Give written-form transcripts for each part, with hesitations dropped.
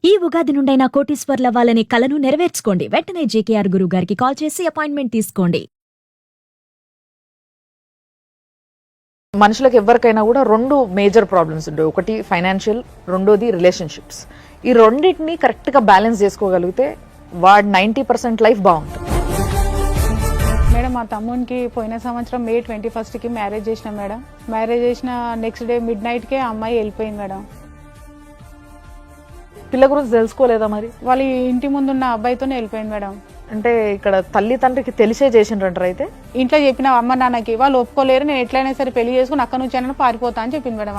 ఈ ఉగాది నుండైనా కోటీశ్వర్లవ్వాలనే కలను నెరవేర్చుకోండి. వెంటనే జేకేఆర్ గురువు గారికి కాల్ చేసి అపాయింట్మెంట్ తీసుకోండి. మనుషులకు ఎవరికైనా కూడా రెండు మేజర్ ప్రాబ్లమ్స్ ఉంటాయి. ఒకటి ఫైనాన్షియల్, రెండోది రిలేషన్షిప్స్. ఈ రెండింటిని కరెక్ట్గా బ్యాలెన్స్ చేసుకోగలిగితే వాడు 90% లైఫ్ బాగుంటుంది. మేడం మా తమ్మునికి పోయిన సంవత్సరం May 21కి మ్యారేజ్ చేసిన మేడం. మ్యారేజ్ చేసిన నెక్స్ట్ డే మిడ్ నైట్కే అమ్మాయి వెళ్ళిపోయింది మేడం. పిల్ల గురించి తెలుసుకోలేదా మరి? వాళ్ళ ఇంటి ముందున్న అబ్బాయితోనే వెళ్ళిపోయింది మేడం. అంటే ఇక్కడ తల్లి తండ్రికి తెలిసే చేసిండ్రంటారు. అయితే ఇంట్లో చెప్పిన అమ్మ నాన్నకి వాళ్ళు ఒప్పుకోలేరు, నేను ఎట్లయినా సరే పెళ్లి చేసుకుని అక్కడ నుంచి అయినా పారిపోతా అని చెప్పింది మేడం.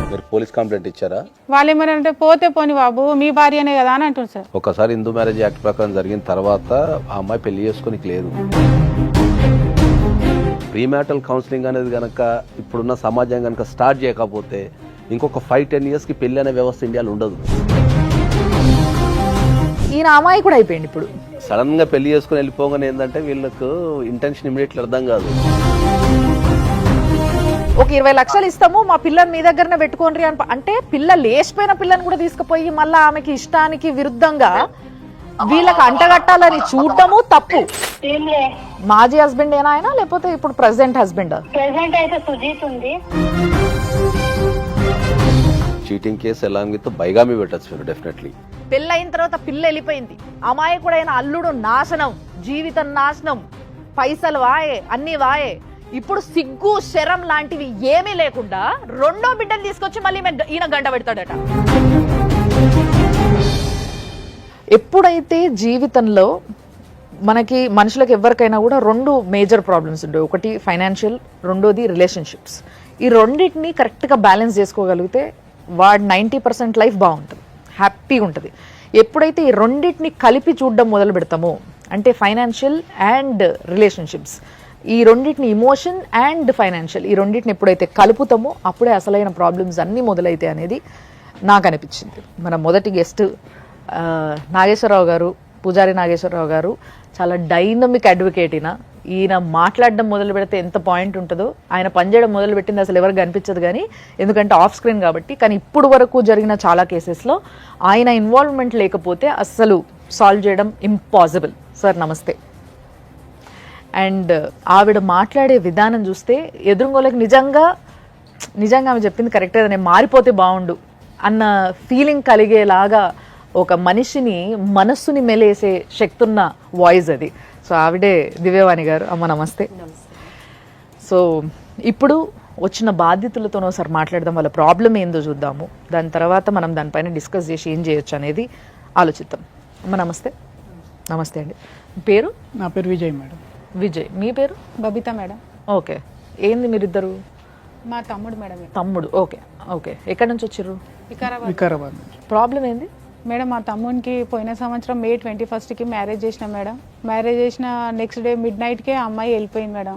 మీరు పోలీస్ కంప్లైంట్ ఇచ్చారా? వాళ్ళు ఏమన్నారంటే పోతే పోని బాబు మీ భార్యనే కదా అని అంటుంది సార్. ఒకసారి హిందూ మ్యారేజ్ యాక్ట్ ప్రకారం జరిగిన తర్వాత ఆ అమ్మాయి పెళ్లి చేసుకోనికి లేదు. ప్రీమ్యాటల్ కౌన్సిలింగ్ అనేది కనుక ఇప్పుడున్న సమాజం కనుక స్టార్ట్ చేయకపోతే ఇంకొక 5-10 ఇయర్స్కి పెళ్లి అనే వ్యవస్థ ఇండియాలో ఉండదు. ఈయన అమ్మాయి కూడా అయిపోయింది. ఇప్పుడు సడన్ గా పెళ్లి చేసుకుని వెళ్ళిపోగానే ఏంటంటే వీళ్ళకు ఇంటెన్షన్ ఇమీడియట్లీ అర్థం కాదు. ఒక 20 లక్షలు ఇస్తాము మా పిల్లని మీ దగ్గరనే పెట్టుకోండి అంటే పిల్ల లేచిపోయిన పిల్లని కూడా తీసుకుపోయి మళ్ళీ ఆమెకి ఇష్టానికి విరుద్ధంగా వీళ్ళకి అంటగట్టాలని చూడటము తప్పు. మాజీ హస్బెండ్ ఏనా ఆయన, లేకపోతే ఇప్పుడు ప్రెసెంట్ హస్బెండ్? ప్రెసెంట్ అయితే సుజీత్ ఉంది. Cheating case along with bigamy పెట్టచ్చు మీరు డెఫినెట్లీ. పెళ్ళయిన తర్వాత పిల్ల వెళ్ళిపోయింది, అమ్మాయి కూడా అయిన అల్లుడు నాశనం, జీవితం నాశనం, పైసలు వాయే, అన్ని వాయే. ఇప్పుడు సిగ్గు శరం లాంటివి ఏమీ లేకుండా రెండో బిడ్డను తీసుకొచ్చి మళ్ళీ ఈయన గంట పెడతాడట. ఎప్పుడైతే జీవితంలో మనకి మనుషులకు ఎవరికైనా కూడా రెండు మేజర్ ప్రాబ్లమ్స్ ఉంటాయి. ఒకటి ఫైనాన్షియల్, రెండోది రిలేషన్షిప్స్. ఈ రెండింటిని కరెక్ట్గా బ్యాలెన్స్ చేసుకోగలిగితే వాడు 90% లైఫ్ బాగుంటుంది, హ్యాపీగా ఉంటుంది. ఎప్పుడైతే ఈ రెండింటిని కలిపి చూడడం మొదలు పెడతామో, అంటే ఫైనాన్షియల్ అండ్ రిలేషన్షిప్స్, ఈ రెండింటిని ఇమోషన్ అండ్ ఫైనాన్షియల్, ఈ రెండింటిని ఎప్పుడైతే కలుపుతామో అప్పుడే అసలైన ప్రాబ్లమ్స్ అన్నీ మొదలైతాయి అనేది నాకు అనిపించింది. మన మొదటి గెస్ట్ నాగేశ్వరరావు గారు, పూజారి నాగేశ్వరరావు గారు చాలా డైనమిక్ అడ్వకేట్. ఈయన మాట్లాడడం మొదలు పెడితే ఎంత పాయింట్ ఉంటుందో, ఆయన పనిచేయడం మొదలు పెట్టింది అసలు ఎవరికి అనిపించదు కానీ, ఎందుకంటే ఆఫ్ స్క్రీన్ కాబట్టి. కానీ ఇప్పుడు వరకు జరిగిన చాలా కేసెస్లో ఆయన ఇన్వాల్వ్మెంట్ లేకపోతే అస్సలు సాల్వ్ చేయడం ఇంపాసిబుల్. సార్ నమస్తే. అండ్ ఆవిడ మాట్లాడే విధానం చూస్తే ఎదురుగోళ్ళకి నిజంగా ఆమె చెప్పింది కరెక్టే, నేను మారిపోతే బాగుండు అన్న ఫీలింగ్ కలిగేలాగా ఒక మనిషిని మనస్సుని మెలేసే శక్తి ఉన్న వాయిస్ అది. సో ఆవిడే దివ్యవాణి గారు. అమ్మ నమస్తే. సో ఇప్పుడు వచ్చిన బాధ్యతలతో ఒకసారి మాట్లాడదాం, వాళ్ళ ప్రాబ్లం ఏందో చూద్దాము, దాని తర్వాత మనం దానిపైన డిస్కస్ చేసి ఏం చేయొచ్చు అనేది ఆలోచిద్దాం. అమ్మ నమస్తే. నమస్తే అండి. పేరు? నా పేరు విజయ్ మేడం. విజయ్. మీ పేరు? బబిత మేడం. ఓకే. ఏంది మీరిద్దరు? మా తమ్ముడు మేడం. తమ్ముడు. Okay okay. ఎక్కడి నుంచి వచ్చారు? వికారాబాద్. ప్రాబ్లం ఏంది మేడం మా తమ్మునికి పోయిన సంవత్సరం May 21కి మ్యారేజ్ చేసిన మేడం. మ్యారేజ్ చేసిన నెక్స్ట్ డే మిడ్ నైట్కే అమ్మాయి వెళ్ళిపోయింది మేడం.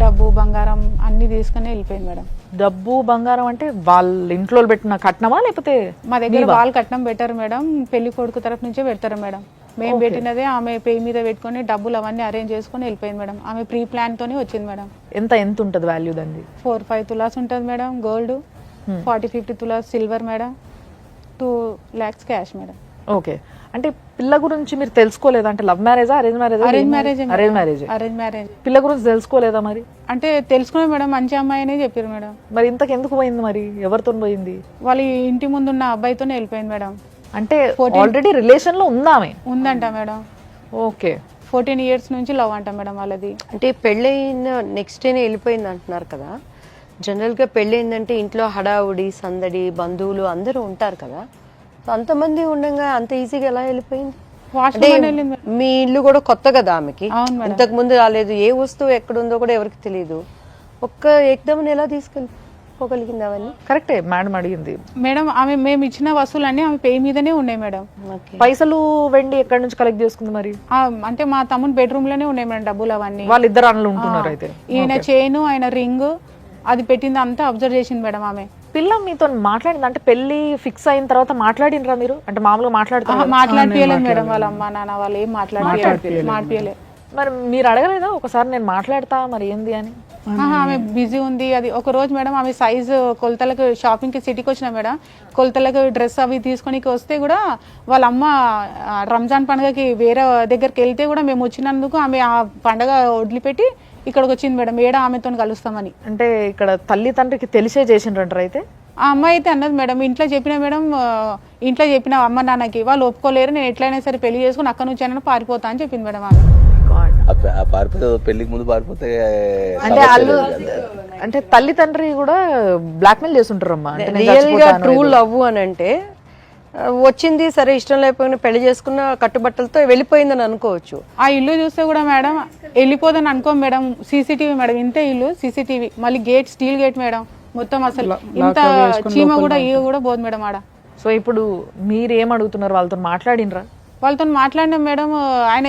డబ్బు బంగారం అన్ని తీసుకుని వెళ్ళిపోయింది మేడం. డబ్బు బంగారం అంటే వాళ్ళ ఇంట్లో పెట్టిన కట్నమా, లేకపోతే? మా దగ్గర వాళ్ళు కట్నం పెట్టారు మేడం, పెళ్లి కొడుకు తరఫు నుంచే పెడతారు మేడం. మేము పెట్టినదే ఆమె పేరు మీద పెట్టుకుని డబ్బులు అవన్నీ అరేంజ్ చేసుకుని వెళ్ళిపోయింది మేడం. ఆమె ప్రీ ప్లాన్ తోనే వచ్చింది మేడం. ఎంత ఉంటుంది వాల్యూ దాన్ని? 4-5 తులాస్ ఉంటుంది madam gold, 40-50 tolas silver madam, 2 lakhs cash madam. Okay. అంటే పిల్ల గురించి మీరు తెలుసుకోలేదా? అంటే లవ్ మ్యారేజా, arrange marriage? Arrange marriage. Arrange marriage. పిల్ల గురించి తెలుసుకోలేదా మరి? అంటే తెలుసుకున్నా మేడం, మంచి అమ్మాయి అనే చెప్పారు మేడం. మరి ఇంతకు ఎందుకు పోయింది మరి? ఎవరితో పోయింది? వాళ్ళ ఇంటి ముందున్న అబ్బాయితోనే వెళ్ళిపోయింది మేడం. అంటే ఆల్రెడీ రిలేషన్ లో ఉందామే? ఉందంట మేడం. ఓకే. 14 years నుంచి లవ్ అంట మేడం వాళ్ళది. అంటే పెళ్ళైన నెక్స్ట్ డేనే వెళ్ళిపోయింది అంటున్నారు కదా. జనరల్గా పెళ్ళయిందంటే ఇంట్లో హడావుడి సందడి బంధువులు అందరూ ఉంటారు కదా. సో అంతమంది ఉండగా అంత ఈజీగా ఎలా వెళ్ళిపోయింది? అంటే మీ ఇల్లు కూడా కొత్త కదా ఆమెకి, ఇంతకు ముందు రాలేదు, ఏ వస్తువు ఎక్కడుందో కూడా ఎవరికి తెలియదు. ఒక్క ఎగ్దమని ఎలా తీసుకెళ్ళిపోగలిగింది అవన్నీ? కరెక్టే మేడం అడిగింది. మేడం ఆమె మేము ఇచ్చిన వస్తువులన్నీ ఆమె పే మీదనే ఉన్నాయి మేడం. పైసలు వెండి ఎక్కడి నుంచి కలెక్ట్ చేసుకుంది మరి? అంటే మా తమ్ముని బెడ్రూమ్ లోనే ఉన్నాయి మేడం డబ్బులు అవన్నీ. వాళ్ళిద్దరు అన్నలు ఉంటున్నారు అయితే? ఈయన చైన్, ఆయన రింగ్ అది పెట్టింది అంతా అబ్జర్వ్ చేసింది మేడం ఆమె. పిల్ల మీతో మాట్లాడింది అంటే పెళ్లి ఫిక్స్ అయిన తర్వాత మాట్లాడినరా మీరు? అంటే మామూలుగా మాట్లాడిపోయలేదు మేడం, వాళ్ళ అమ్మ నాన్న వాళ్ళు ఏం మాట్లాడిపోయలేదు. మరి మీరు అడగలేదా ఒకసారి నేను మాట్లాడతా మరి ఏంది అని? ఆమె బిజీ ఉంది. అది ఒక రోజు మేడం ఆమె సైజు కొలతలకు షాపింగ్కి సిటీకి వచ్చిన మేడం, కొలతలకు డ్రెస్ అవి తీసుకొని వస్తే కూడా వాళ్ళ అమ్మ రంజాన్ పండుగకి వేరే దగ్గరికి వెళ్తే కూడా మేము వచ్చినందుకు ఆమె ఆ పండగ వదిలిపెట్టి ఇక్కడికి వచ్చింది మేడం, ఏడా ఆమెతో కలుస్తామని. అంటే ఇక్కడ తల్లి తండ్రికి తెలిసే చేసిండ్రంటారు అయితే. ఆ అమ్మాయి అయితే అన్నది మేడం, ఇంట్లో చెప్పిన మేడం, ఇంట్లో చెప్పిన అమ్మ నాన్నకి, వాళ్ళు ఒప్పుకోలేరు, నేను ఎట్లయినా సరే పెళ్లి చేసుకుని అక్కడ నుంచి అయినా పారిపోతా అని చెప్పింది మేడం ఆమె. పారిపోతే పెళ్లికి ముందు పారిపోతే అంటే వాళ్ళు అంటే తల్లి తండ్రి కూడా బ్లాక్మెయిల్ చేస్తుంటారమ్మా. అంటే నేను రియల్ గా చచ్చిపోతాను ట్రూ ఏదో. లవ్ అని అంటే వచ్చింది సరే, ఇష్టం లేకపోయినా పెళ్లి చేసుకున్న కట్టుబట్టలతో వెళ్ళిపోయిందని అనుకోవచ్చు. ఆ ఇల్లు చూస్తే కూడా మేడం వెళ్ళిపోదని అనుకో మేడం, సీసీటీవీ మేడం, ఇంతే ఇల్లు సీసీటీవీ, మళ్ళీ గేట్ స్టీల్ గేట్ మేడం, మొత్తం అసలు ఇంత చీమ కూడా ఈగ కూడా పోదు మేడం ఆడ. సో ఇప్పుడు మీరు ఏం అడుగుతున్నారు, వాళ్ళతో మాట్లాడినరా? వాళ్ళతో మాట్లాడినాం మేడం. ఆయన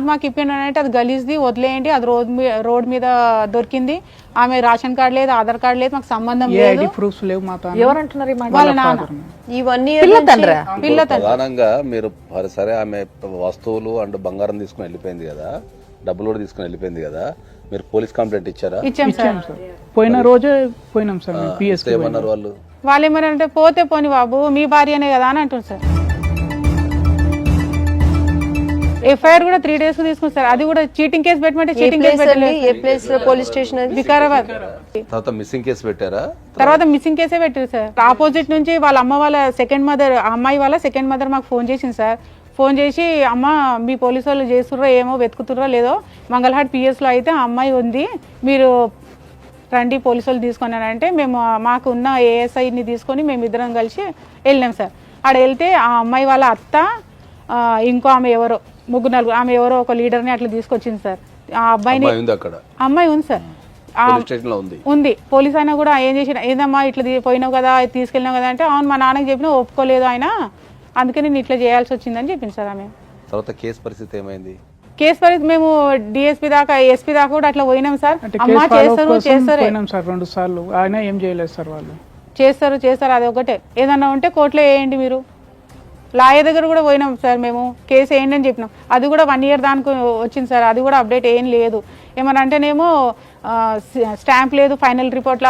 మాకు ఇప్పినంటే అది గలీజ్ది వదిలేయండి, అది రోడ్ మీద దొరికింది, ఆమె రేషన్ కార్డు లేదు, ఆధార్ కార్డు లేదు, మాకు సంబంధం లేదు. ప్రూఫ్స్ లేవు మా తాను. ఎవరంటున్నారు ఈ మాట? వాళ్ళ నాన్న ఇవన్నీ ప్రధానంగా మీరు సరే ఆమె వస్తువులు అండ్ బంగారం తీసుకుని వెళ్ళిపోయింది కదా, డబ్బులు కూడా తీసుకుని వెళ్ళిపోయింది కదా, మీరు పోలీస్ కంప్లైంట్ ఇచ్చారా? ఇచ్చాం సార్. పోయిన రోజే పోయినాం సార్ పిఎస్. ఏమన్నారు వాళ్ళు? వాళ్ళు ఏమన్నారంటే పోతే పోని బాబు మీ భార్యనే కదా అని అంటుంది సార్. ఎఫ్ఐఆర్ కూడా 3 days తీసుకుంది సార్, అది కూడా చీటింగ్ కేసు పెట్టమంటే చీటింగ్ కేసు పెట్టలేదు. ఏ ప్లేస్ పోలీస్ స్టేషన్ అది? వికారాబాద్. తర్వాత మిస్సింగ్ కేసు పెట్టారా? తర్వాత మిస్సింగ్ కేసే పెట్టారు సార్. ఆపోజిట్ నుంచి వాళ్ళ అమ్మ వాళ్ళ సెకండ్ మదర్, అమ్మాయి వాళ్ళ సెకండ్ మదర్ మాకు ఫోన్ చేసింది సార్. ఫోన్ చేసి అమ్మ మీ పోలీసు వాళ్ళు చేస్తుర్రో ఏమో, వెతుకుతుర్రో లేదో, మంగళహాట్ పిఎస్లో అయితే ఆ అమ్మాయి ఉంది, మీరు రండి పోలీసు వాళ్ళు తీసుకున్నారంటే మేము మాకు ఉన్న ఏఎస్ఐని తీసుకొని మేమిద్దరం కలిసి వెళ్ళాం సార్. ఆడ వెళ్తే ఆ అమ్మాయి వాళ్ళ అత్త, ఇంకో ఆమె ఎవరో, 3-4 ఆమె ఎవరో ఒక లీడర్ని అట్లా తీసుకొచ్చింది సార్. ఆ అబ్బాయిని, అమ్మాయి ఉంది సార్, ఉంది. పోలీస్ అయినా కూడా ఏం చేసిన, ఏందమ్మా ఇట్లా పోయినావు కదా, తీసుకెళ్ళినావు కదా అంటే, అవును మా నాన్నకి చెప్పినా ఒప్పుకోలేదు ఆయన, అందుకని నేను ఇట్లా చేయాల్సి వచ్చిందని చెప్పింది సార్ ఆమె. తర్వాత కేసు పరిస్థితి ఏమైంది? కేసు పరిస్థితి మేము డిఎస్పీ దాకా, ఎస్పీ దాకా కూడా అట్లా పోయినాం సార్. అమ్మ చేస్తారు 2 సార్లు, ఆయన ఏం చేయలేదు సార్. వాళ్ళు చేస్తారు అది ఒకటే, ఏదన్నా ఉంటే కోర్టులో వేయండి మీరు. లాయర్ దగ్గర కూడా పోయినాం సార్ మేము, కేసు వేయండి అని చెప్పినాం. అది కూడా 1 year దానికి వచ్చింది సార్, అది కూడా అప్డేట్ ఏం లేదు. ఏమన్నా అంటేనేమో స్టాంప్ లేదు, ఫైనల్ రిపోర్ట్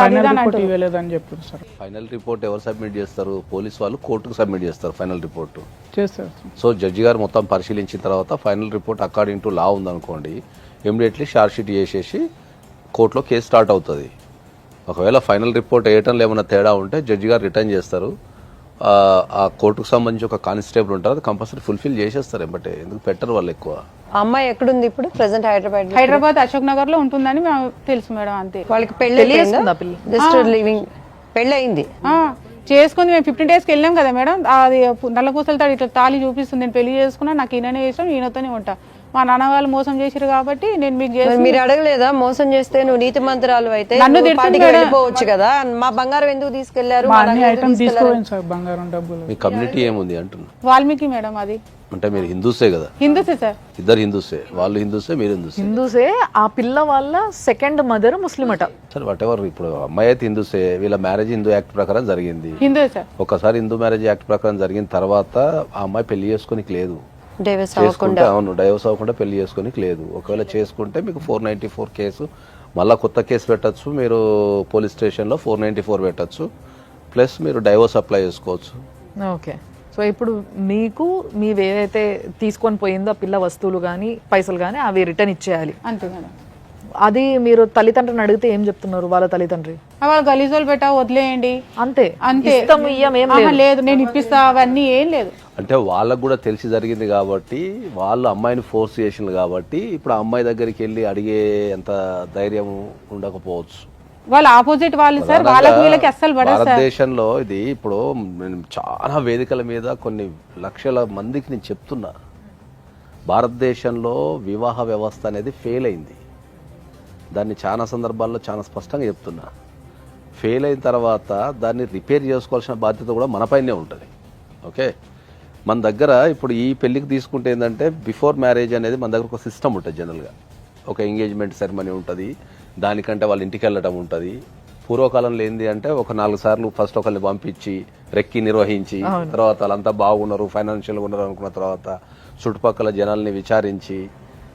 ఫైనల్ రిపోర్ట్ ఎవరు సబ్మిట్ చేస్తారు? పోలీస్ వాళ్ళు కోర్టుకు సబ్మిట్ చేస్తారు ఫైనల్ రిపోర్ట్ చేస్తారు. సో జడ్జి గారు మొత్తం పరిశీలించిన తర్వాత ఫైనల్ రిపోర్ట్ అకార్డింగ్ టు లా ఉందనుకోండి, ఇమీడియట్లీ ఛార్జ్ షీట్ చేసేసి కోర్టులో కేసు స్టార్ట్ అవుతుంది. ఒకవేళ ఫైనల్ రిపోర్ట్ వేయటంలో ఏమైనా తేడా ఉంటే జడ్జి గారు రిటర్న్ చేస్తారు. ఆ కోర్టుకు సంబంధించి ఒక కానిస్టేబుల్ ఉంటారు, అది కంపల్సరీ ఫుల్ఫిల్ చేసేస్తారు ఎంబటే. ఎందుకు పెట్టరు వాళ్ళు ఎక్కువ. అమ్మాయి ఎక్కడుంది ఇప్పుడు? ప్రెసెంట్ హైదరాబాద్ అశోక్ నగర్ లో ఉంటుందని తెలుసు మేడం, అంతే. వాళ్ళకి పెళ్లి జస్ట్ లివింగ్ పెళ్లి అయింది, చేసుకుంది. మేము 15 days వెళ్ళాం కదా మేడం, అది నల్లపూసలతో ఇట్లా తాళి చూపిస్తుంది, నేను పెళ్లి చేసుకున్నా, నాకు ఈయననే ఇష్టం, ఈయనతోనే ఉంటా, మా నాన్న వాళ్ళు మోసం చేసిరు కాబట్టి నేను మీకు చేసి. మీరు అడగలేదా మోసం చేస్తే నువ్వు నీతి మంత్రాలు అయితే వెళ్ళిపోవచ్చు కదా, మా బంగారం ఎందుకు తీసుకెళ్లారు? బంగారం డబ్బులు. మీ కమ్యూనిటీ ఏముంది అంటున్నా? వాల్మీకి మేడం. అది అంటే మీరు హిందూసే కదా? హిందూసే సార్, ఇద్దరు హిందూసే, వాళ్ళు హిందూసే, మీరు హిందూసే. ఆ పిల్ల వాళ్ళ సెకండ్ మదర్ ముస్లిం అట. సరే వాట్ ఎవర్, ఇప్పుడు అమ్మాయి అయితే హిందూసే, వీళ్ళ మ్యారేజ్ హిందూ యాక్ట్ ప్రకారం జరిగింది. హిందూ సార్. ఒకసారి హిందూ మ్యారేజ్ యాక్ట్ ప్రకారం జరిగిన తర్వాత ఆ అమ్మాయి పెళ్లి చేసుకోనికి లేదు, అవును డైవర్స్ అవ్వకుండా పెళ్లి చేసుకోనికి లేదు. ఒకవేళ చేసుకుంటే మీకు 494 కేసు, మళ్ళీ కొత్త కేసు పెట్టచ్చు మీరు పోలీస్ స్టేషన్లో, 494 పెట్టచ్చు, ప్లస్ మీరు డైవర్స్ అప్లై చేసుకోవచ్చు. ఓకే. సో ఇప్పుడు మీకు మీవి ఏదైతే తీసుకొని పోయిందో ఆ పిల్ల వస్తువులు కానీ పైసలు కానీ అవి రిటర్న్ ఇచ్చేయాలి, అంతే మేడం. అది మీరు తల్లిదండ్రులను అడిగితే ఏం చెప్తున్నారు వాళ్ళ తల్లిదండ్రి? వాళ్ళు గలీజోలు పెట్టా వదిలేయండి అంతే, అంతే, లేదు నేను ఇప్పిస్తా అవన్నీ ఏం లేదు. అంటే వాళ్ళకు కూడా తెలిసి జరిగింది కాబట్టి, వాళ్ళు అమ్మాయిని ఫోర్స్ చేసింది కాబట్టి, ఇప్పుడు ఆ అమ్మాయి దగ్గరికి వెళ్ళి అడిగే అంత ధైర్యం ఉండకపోవచ్చు. వాళ్ళ ఆపోజిట్ వాళ్ళు సార్, వాళ్ళకి వీళ్ళకి అస్సలు పడదు సార్. భారతదేశంలో ఇది ఇప్పుడు నేను చాలా వేదికల మీద కొన్ని లక్షల మందికి నేను చెప్తున్నా, భారతదేశంలో వివాహ వ్యవస్థ అనేది ఫెయిల్ అయింది. దాన్ని చాలా సందర్భాల్లో చాలా స్పష్టంగా చెప్తున్నా. ఫెయిల్ అయిన తర్వాత దాన్ని రిపేర్ చేసుకోవాల్సిన బాధ్యత కూడా మనపైనే ఉంటుంది. ఓకే, మన దగ్గర ఇప్పుడు ఈ పెళ్లికి తీసుకుంటే ఏంటంటే, బిఫోర్ మ్యారేజ్ అనేది మన దగ్గర ఒక సిస్టమ్ ఉంటుంది. జనరల్గా ఒక ఎంగేజ్మెంట్ సెరమనీ ఉంటుంది, దానికంటే వాళ్ళ ఇంటికి వెళ్ళటం ఉంటుంది. పూర్వకాలంలో ఏంది అంటే, ఒక 4 సార్లు ఫస్ట్ ఒకరిని పంపించి రెక్కి నిర్వహించి, తర్వాత వాళ్ళంతా బాగున్నారు, ఫైనాన్షియల్గా ఉన్నారు అనుకున్న తర్వాత చుట్టుపక్కల జనాల్ని విచారించి,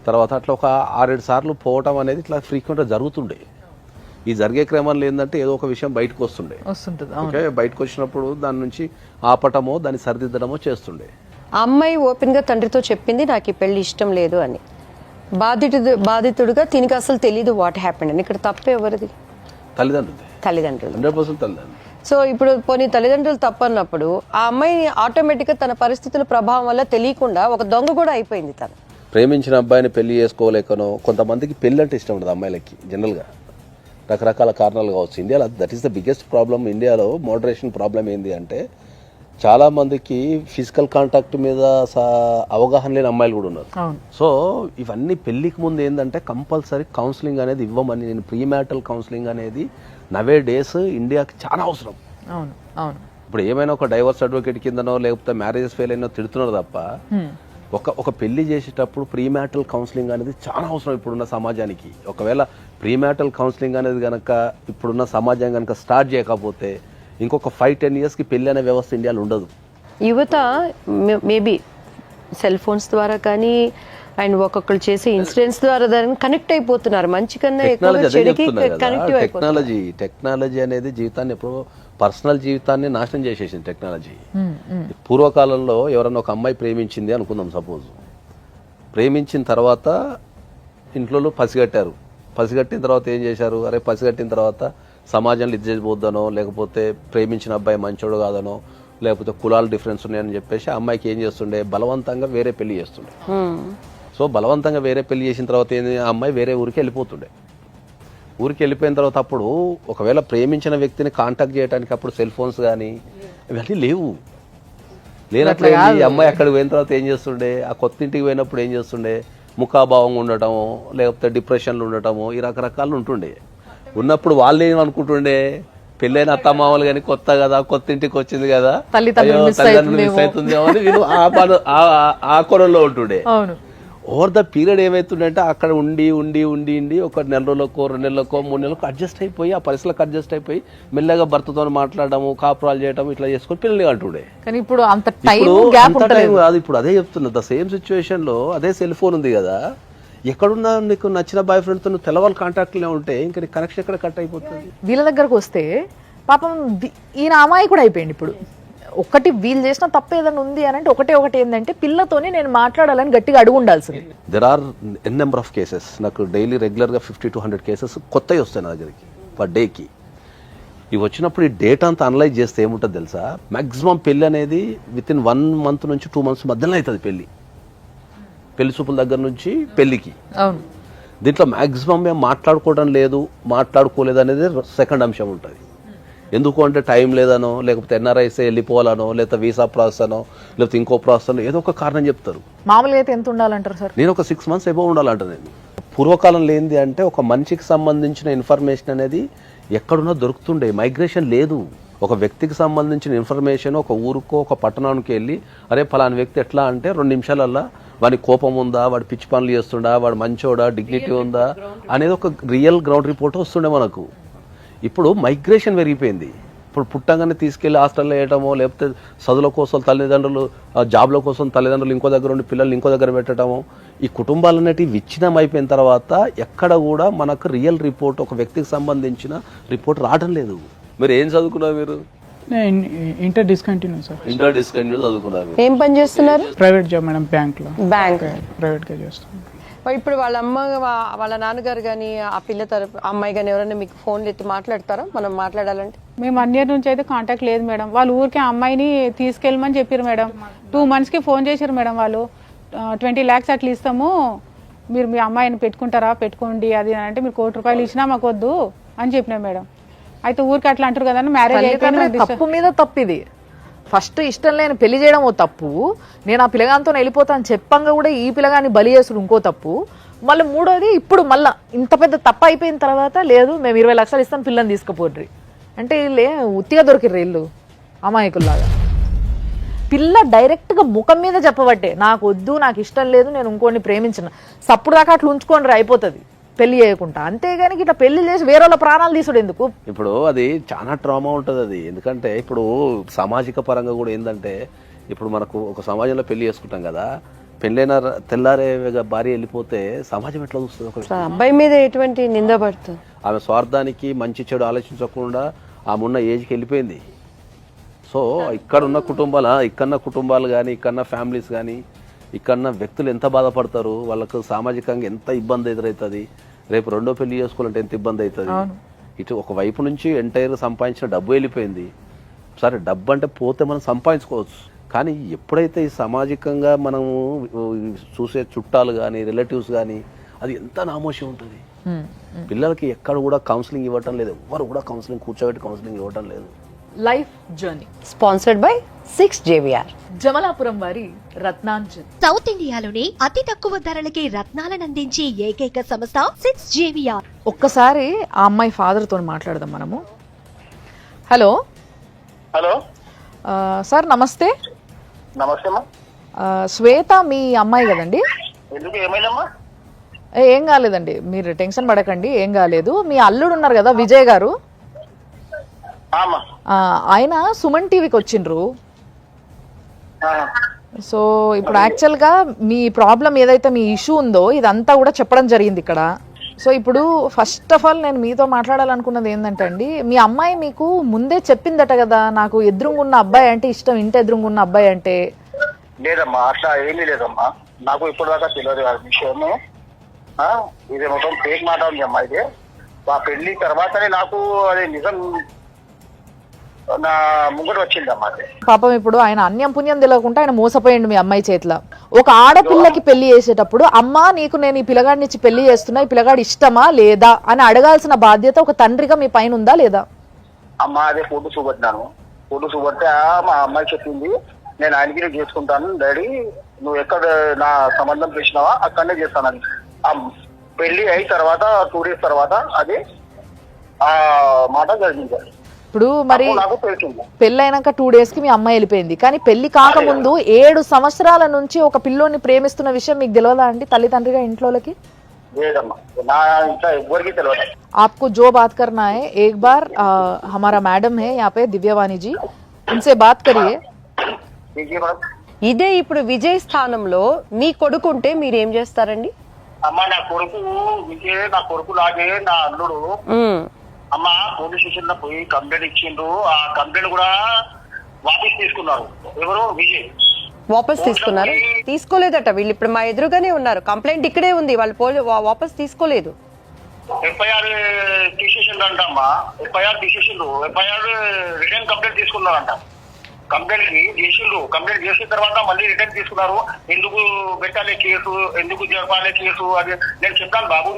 తర్వాత అట్లా ఒక 6-7 సార్లు పోవటం అనేది ఇట్లా ఫ్రీక్వెంట్గా జరుగుతుండే. ఈ జరిగే క్రమంలో ఏంటంటే ఏదో ఒక విషయం బయటకు వస్తుండే. వస్తుంటుంది. ఓకే, బయటకు వచ్చినప్పుడు దాని నుంచి ఆపటమో దాన్ని సరిదిద్దడమో చేస్తుండే. ఆ అమ్మాయి ఓపెన్ గా తండ్రితో చెప్పింది నాకు ఈ పెళ్లి ఇష్టం లేదు అని. బాధితుడుగా తినికి అసలు తెలీదు వాట్ హ్యాపెండ్ అని. ఇక్కడ తప్పు ఎవరిది? తల్లిదండ్రులది, తల్లిదండ్రులు. 100% తల్లిదండ్రులు. సో ఇప్పుడు పోనీ తల్లిదండ్రులు తప్పన్నప్పుడు ఆ అమ్మాయి ఆటోమేటిక్గా తన పరిస్థితుల ప్రభావం వల్ల తెలియకుండా ఒక దొంగ కూడా అయిపోయింది తను. ప్రేమించిన అబ్బాయిని పెళ్లి చేసుకోలేకనో, కొంతమందికి పెళ్లి అంటే ఇష్టం ఉండదు అమ్మాయిలకి. జనరల్గా రకరకాల కారణాలు కావచ్చు. ఇండియాలో that is the biggest problem. ఇండియాలో మోడరేషన్ ప్రాబ్లం ఏంది అంటే చాలా మందికి ఫిజికల్ కాంటాక్ట్ మీద అవగాహన లేని అమ్మాయిలు కూడా ఉన్నారు. సో ఇవన్నీ పెళ్లికి ముందు ఏంటంటే కంపల్సరీ కౌన్సిలింగ్ అనేది ఇవ్వమని, నేను ప్రీమ్యాటల్ కౌన్సిలింగ్ అనేది నవే డేస్ ఇండియాకి చాలా అవసరం. అవును అవును. ఇప్పుడు ఏమైనా ఒక డైవర్స్ అడ్వకేట్ కిందనో లేకపోతే మ్యారేజెస్ ఫెయిల్ అయినో తిడుతున్నారు తప్ప ఒక పెళ్లి చేసేటప్పుడు ప్రీమ్యాటల్ కౌన్సిలింగ్ అనేది చాలా అవసరం ఇప్పుడున్న సమాజానికి. ఒకవేళ ప్రీమ్యాటల్ కౌన్సిలింగ్ అనేది కనుక ఇప్పుడున్న సమాజం కనుక స్టార్ట్ చేయకపోతే ఇంకొక 5-10 yearsకి పెళ్లి అనే వ్యవస్థ ఇండియాలో ఉండదు. యువత మేబీ సెల్ ఫోన్స్ ద్వారా కానీ అండ్ ఒక్కొక్కరు చేసే ఇన్సిడెంట్స్ ద్వారా కనెక్ట్ అయిపోతున్నారు. మంచి కన్నా ఎక్కువ చెడుకి కనెక్టివ్ అయిపోతున్నారు. టెక్నాలజీ అనేది జీవితాన్ని ఎప్పుడో పర్సనల్ జీవితాన్ని నాశనం చేసేసింది టెక్నాలజీ. పూర్వకాలంలో ఎవరన్నా ఒక అమ్మాయి ప్రేమించింది అనుకుందాం, సపోజ్ ప్రేమించిన తర్వాత ఇంట్లో పసిగట్టారు. పసిగట్టిన తర్వాత ఏం చేశారు? అరే పసిగట్టిన తర్వాత సమాజంలో ఇది చేసిపోద్దనో, లేకపోతే ప్రేమించిన అబ్బాయి మంచోడు కాదనో, లేకపోతే కులాల డిఫరెన్స్ ఉన్నాయని చెప్పేసి ఆ అమ్మాయికి ఏం చేస్తుండే? బలవంతంగా వేరే పెళ్లి చేస్తుండే. సో బలవంతంగా వేరే పెళ్లి చేసిన తర్వాత ఏంది? ఆ అమ్మాయి వేరే ఊరికి వెళ్ళిపోతుండే. ఊరికి వెళ్ళిపోయిన తర్వాత అప్పుడు ఒకవేళ ప్రేమించిన వ్యక్తిని కాంటాక్ట్ చేయడానికి అప్పుడు సెల్ ఫోన్స్ కానీ ఇవన్నీ లేవు. లేనప్పుడు ఈ అమ్మాయి అక్కడికి పోయిన తర్వాత ఏం చేస్తుండే? ఆ కొత్త ఇంటికి పోయినప్పుడు ఏం చేస్తుండే? ముఖాభావంగా ఉండటము, లేకపోతే డిప్రెషన్లు ఉండటము, ఈ రకరకాలు ఉంటుండే. ఉన్నప్పుడు వాళ్ళు ఏమనుకుంటుండే? పెళ్ళైన అత్తమామలు కానీ కొత్త కదా, కొత్త ఇంటికి వచ్చింది కదా, తల్లిదండ్రులు మిస్ అవుతుందేమో అని వీళ్ళు ఆ కొరల్లో ఉంటుండే. ఓవర్ ద పీరియడ్ ఏమైతుందంటే అక్కడ ఉండి ఉండి ఉండి ఉండి ఒక నెల రోజులకో 2 నెలలకో 3 నెలలకో అడ్జస్ట్ అయిపోయి ఆ పరిస్థితులకు అడ్జస్ట్ అయిపోయి మెల్లగా భర్తతో మాట్లాడము, కాపురాలు చేయడం, ఇట్లా చేసుకొని పిల్లలు అంటుండే. కానీ ఇప్పుడు అంత టైం కాదు. ఇప్పుడు అదే చెప్తున్నా, ద సేమ్ సిచ్యువేషన్ లో అదే సెల్ ఫోన్ ఉంది కదా, ఎక్కడున్నా నీకు నచ్చిన బాయ్ ఫ్రెండ్ తో తెలవాలి కాంటాక్ట్ లో ఉంటే ఇంకా నీ కనెక్షన్ ఎక్కడ కట్ అయిపోతుంది. వీళ్ళ దగ్గరకు వస్తే పాపం ఈయన అమ్మాయి కూడా అయిపోయింది. ఇప్పుడు ఒకటి వీళ్ళు చేసిన తప్పు ఏదైనా ఉంది అని అంటే ఒకటి ఏంటంటే పిల్లతోనే నేను మాట్లాడాలని గట్టిగా అడుగు ఉండాల్సింది. There are n number of cases. నాకు డైలీ రెగ్యులర్గా 50 to 100 కేసెస్ కొత్తవి వస్తాయి నా దగ్గరికి పర్ డేకి. ఇవి వచ్చినప్పుడు ఈ డేటా అంతా అనలైజ్ చేస్తే ఏముంటుంది తెలుసా? మాక్సిమం పెళ్లి అనేది విత్ ఇన్ 1 month నుంచి 2 months మధ్యలో అవుతుంది. పెళ్లి చూపుల దగ్గర నుంచి పెళ్లికి. అవును. దీంట్లో మాక్సిమం మేము మాట్లాడుకోవడం లేదు, మాట్లాడుకోలేదు అనేది సెకండ్ అంశం ఉంటుంది. ఎందుకు అంటే టైం లేదనో, లేకపోతే ఎన్ఆర్ఐస్ వెళ్ళిపోవాలనో, లేకపోతే వీసా ప్రాసెస్ అనో, లేకపోతే ఇంకో ప్రాసెస్ అనో ఏదో ఒక కారణం చెప్తారు. మామూలుగా అయితే ఎంత ఉండాలంటారు సార్? నేను ఒక 6 months ఎబో ఉండాలంట. నేను పూర్వకాలంలో ఏంది అంటే ఒక మనిషికి సంబంధించిన ఇన్ఫర్మేషన్ అనేది ఎక్కడున్నా దొరుకుతుండే. మైగ్రేషన్ లేదు. ఒక వ్యక్తికి సంబంధించిన ఇన్ఫర్మేషన్ ఒక ఊరుకో ఒక పట్టణానికి వెళ్ళి అరే ఫలానా వ్యక్తి ఎట్లా అంటే 2 నిమిషాలల్లా వాడి కోపం ఉందా, వాడు పిచ్చి పనులు చేస్తుండా, వాడు మంచోడా, డిగ్నిటీ ఉందా అనేది ఒక రియల్ గ్రౌండ్ రిపోర్ట్ వస్తుండే మనకు. ఇప్పుడు మైగ్రేషన్ పెరిగిపోయింది. ఇప్పుడు పుట్టంగానే తీసుకెళ్లి హాస్టల్లో వేయటమో, లేకపోతే చదువుల కోసం తల్లిదండ్రులు, జాబ్ల కోసం తల్లిదండ్రులు ఇంకో దగ్గర ఉండి పిల్లల్ని ఇంకో దగ్గర పెట్టడము, ఈ కుటుంబాలు అనేటివి విచ్ఛిన్నం అయిపోయిన తర్వాత ఎక్కడ కూడా మనకు రియల్ రిపోర్ట్ ఒక వ్యక్తికి సంబంధించిన రిపోర్ట్ రావడం లేదు. మీరు ఏం చదువుకున్నారు? మీరు inter discontinue sir. Inter discontinue చదువుకున్నారు. ఏం పని చేస్తున్నారు? Private job madam, bank private గా చేస్తాం. ఇప్పుడు వాళ్ళ అమ్మ వాళ్ళ నాన్నగారు కానీ ఆ పిల్ల తరపు అమ్మాయి కానీ ఎవరైనా మీకు ఫోన్లు ఎత్తి మాట్లాడతారా మనం మాట్లాడాలంటే? మేము 1 year నుంచి అయితే కాంటాక్ట్ లేదు మేడం. వాళ్ళు ఊరికే అమ్మాయిని తీసుకెళ్ళమని చెప్పారు మేడం. 2 monthsకి ఫోన్ చేశారు మేడం. వాళ్ళు 20 lakhs అట్లా ఇస్తాము, మీరు మీ అమ్మాయిని పెట్టుకుంటారా, పెట్టుకోండి అది అంటే మీరు 1 కోటి రూపాయలు ఇచ్చినా మాకు వద్దు అని చెప్పినా మేడం. అయితే ఊరికి అట్లా అంటారు కదా, మ్యారేజ్ అయిపోయింది. తప్పు మీద తప్పు ఇది. ఫస్ట్ ఇష్టం లేని పెళ్లి చేయడం ఓ తప్పు, నేను ఆ పిల్లగానితో వెళ్ళిపోతాను చెప్పంగా కూడా ఈ పిల్లగాని బలి చేసుడు ఇంకో తప్పు. మళ్ళీ మూడోది ఇప్పుడు మళ్ళీ ఇంత పెద్ద తప్పు అయిపోయిన తర్వాత లేదు మేము 20 లక్షలు ఇస్తాం పిల్లని తీసుకుపోర్రి అంటే వీళ్ళే ఉత్తిగా దొరికిర్రు ఇల్లు అమాయకుల్లాగా. పిల్ల డైరెక్ట్గా ముఖం మీద చెప్పబట్టే నాకు వద్దు, నాకు ఇష్టం లేదు, నేను ఇంకోని ప్రేమించిన సప్పుడు దాకా అట్లా ఉంచుకొని అయిపోతుంది పెళ్లి చేయకుండా. అంతేగాని ఇట్లా పెళ్లి చేసి వేరే వాళ్ళ ప్రాణాలు తీసుడు ఎందుకు? ఇప్పుడు అది చాలా ట్రామా ఉంటుంది అది. ఎందుకంటే ఇప్పుడు సామాజిక పరంగా కూడా ఏంటంటే ఇప్పుడు మనకు ఒక సమాజంలో పెళ్లి చేసుకుంటాం కదా, పెళ్ళైన తెల్లారే భార్య వెళ్ళిపోతే సమాజం ఎట్లా చూస్తుంది ఒక అసలు అబ్బాయి మీద ఎటువంటి నింద పడుతుంది? ఆమె స్వార్థానికి మంచి చెడు ఆలోచించకుండా ఆమె ఉన్న ఏజ్కి వెళ్ళిపోయింది. సో ఇక్కడున్న కుటుంబాలు కానీ ఇక్కడున్న ఫ్యామిలీస్ కానీ ఇక్కడున్న వ్యక్తులు ఎంత బాధపడతారు, వాళ్ళకు సామాజికంగా ఎంత ఇబ్బంది ఎదురవుతుంది, రేపు రెండో పెళ్లి చేసుకోవాలంటే ఎంత ఇబ్బంది అవుతుంది. ఇటు ఒక వైపు నుంచి ఎంటైర్ సంపాదించిన డబ్బు వెళ్ళిపోయింది. సరే డబ్బు అంటే పోతే మనం సంపాదించుకోవచ్చు, కానీ ఎప్పుడైతే ఈ సామాజికంగా మనము చూసే చుట్టాలు కానీ రిలేటివ్స్ కానీ అది ఎంత నామోషి ఉంటుంది. పిల్లలకి ఎక్కడ కూడా కౌన్సిలింగ్ ఇవ్వటం లేదు, ఎవ్వరు కూడా కూర్చోబెట్టి కౌన్సిలింగ్ ఇవ్వటం లేదు. Life journey sponsored by 6JVR. Jamalapuram వారి రత్నాంజన్. సౌత్ ఇండియాలోనే అతి తక్కువ ధరలకి రత్నాలను అందించే ఏకైక సంస్థ 6JVR. ఒక్కసారి ఆ అమ్మాయి ఫాదర్ తో మాట్లాడదాం మనము. హలో హలో సార్ నమస్తే. నమస్తే అమ్మా. శ్వేత మీ అమ్మాయి కదండి? ఎందుకు ఏమైందమ్మా? ఏం కాలేదండి, మీరు టెన్షన్ పడకండి, ఏం కాలేదు. మీ అల్లుడు ఉన్నారు కదా విజయ్ గారు, అమ్మా ఆయన సుమన్ టీవీకి వచ్చిండ్రు. సో ఇప్పుడు యాక్చువల్గా మీ ప్రాబ్లం ఏదైతే మీ ఇష్యూ ఉందో ఇదంతా కూడా చెప్పడం జరిగింది ఇక్కడ. సో ఇప్పుడు ఫస్ట్ ఆఫ్ ఆల్ నేను మీతో మాట్లాడాలనుకున్నది ఏంటంటే అండి, మీ అమ్మాయి మీకు ముందే చెప్పిందట కదా నాకు ఎదురుగున్న అబ్బాయి అంటే ఇష్టం, ఇంటి ఎదురుగున్న అబ్బాయి అంటే. లేదమ్మా, అట్లా ఏమీ లేదమ్మా, నాకు ఇప్పటిదాకా తెలియదు ఆ విషయము. ఇది మొత్తం ఫేక్ మాట ఉంది అమ్మా. ఇది ఆ పెళ్లి తర్వాతనే నాకు అది నిజం నా ముంగడు వచ్చిందమ్మా. అది పాపం ఇప్పుడు ఆయన అన్యం పుణ్యం తెలియకుండా ఆయన మోసపోయిండు మీ అమ్మాయి చేతిలో. ఒక ఆడపిల్లకి పెళ్లి చేసేటప్పుడు అమ్మా నీకు నేను ఈ పిల్లగాడిని ఇచ్చి పెళ్లి చేస్తున్నా, ఈ పిల్లగాడు ఇష్టమా లేదా అని అడగాల్సిన బాధ్యత ఒక తండ్రిగా మీ పైన ఉందా లేదా? అమ్మా అదే ఫోటో చూపెట్టినాను. ఫోటో చూపెడితే మా అమ్మాయి చెప్పింది నేను ఆయనకి నేను చేసుకుంటాను డాడీ, నువ్వు ఎక్కడ నా సంబంధం చేసినావా అక్కడనే చేస్తానని. ఆ పెళ్లి అయిన తర్వాత 2 days తర్వాత అది ఆ మాట జరిగింది. ఇప్పుడు మరి నాకు తెలిసింది. పెళ్లి అయినాక 2 days కి మీ అమ్మాయి వెళ్ళిపోయింది, కానీ పెళ్లి కాకముందు 7 సంవత్సరాల నుంచి ఒక పిల్లోని ప్రేమిస్తున్న విషయం మీకు తెలియదా అండి తల్లిదండ్రిగా ఇంట్లోకి? లేదమ్మా, నా ఇంట్లో ఎవ్వరికి తెలియదు. आपको जो बात करना है एक बार हमारा मैडम है यहाँ पे दिव्यवाणी जी, उनसे बात करिए. ఇదే ఇప్పుడు విజయ్ స్థానంలో మీ కొడుకుంటే మీరు ఏం చేస్తారండి? అమ్మా నా కొడుకు విజయ్, నా కొడుకు లాగే నా అల్లుడు అమ్మ పోలీస్ స్టేషన్ లో పోయి కంప్లైంట్ ఇచ్చిండ్రు. ఆ కంప్లైంట్ కూడా వాపస్ తీసుకున్నారు. ఎవరు? విజయ్ వాపస్ తీసుకున్నారు? తీసుకోలేదట. వీళ్ళు ఇప్పుడు మా ఎదురుగానే ఉన్నారు, కంప్లైంట్ ఇక్కడే ఉంది, వాళ్ళు వాపస్ తీసుకోలేదు. ఎఫ్ఐఆర్ తీసేసిండ్రంట అమ్మా. ఎఫ్ఐఆర్ తీసేసిండ్రు. ఎఫ్ఐఆర్ రిటర్న్ కంప్లైంట్ తీసుకున్నారంట. కంప్లైంట్ చేసిండ్రు. కంప్లైంట్ చేసిన తర్వాత మళ్ళీ రిటర్న్ తీసుకున్నారు. ఎందుకు పెట్టాలి కేసు, ఎందుకు జరపాలి కేసు అది నేను చెప్పాను బాబు,